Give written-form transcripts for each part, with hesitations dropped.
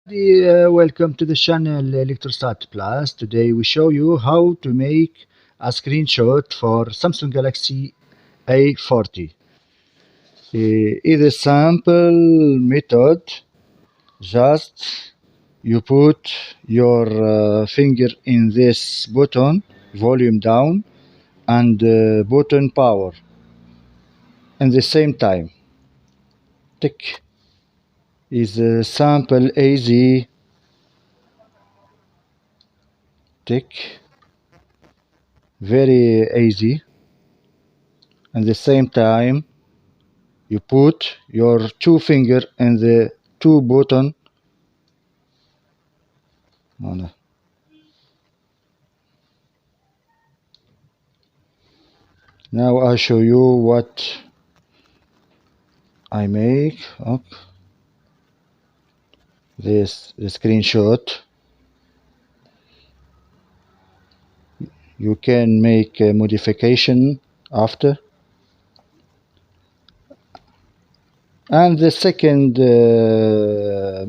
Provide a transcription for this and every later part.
Welcome to the channel Electrosat Plus. Today we show you how to make a screenshot for Samsung Galaxy A14. It's a simple method. Just you put your finger in this button, volume down, and button power at the same time. Tick. Is simple, easy. Tick. Very easy. At the same time, you put your two finger in the two button. Now I'll show you what I make. Okay. This the screenshot. You can make a modification after. And the second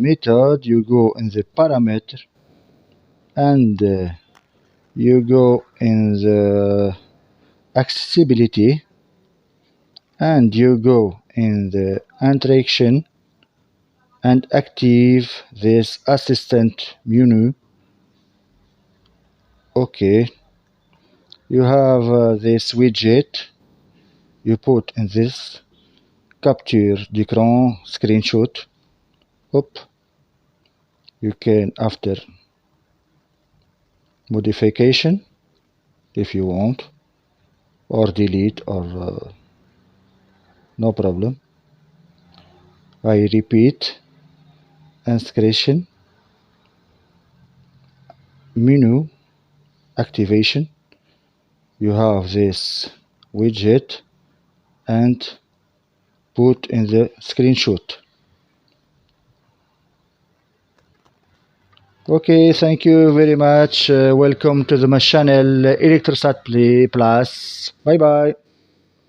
method, you go in the parameter and you go in the accessibility and you go in the interaction and active this assistant menu. Okay, you have this widget. You put in this capture d'écran screenshot. Up. You can after modification if you want, or delete, or no problem. I repeat. Inscription, menu, activation. You have this widget and put in the screenshot. Okay, thank you very much. Welcome to my channel Electrosat Plus. Bye bye.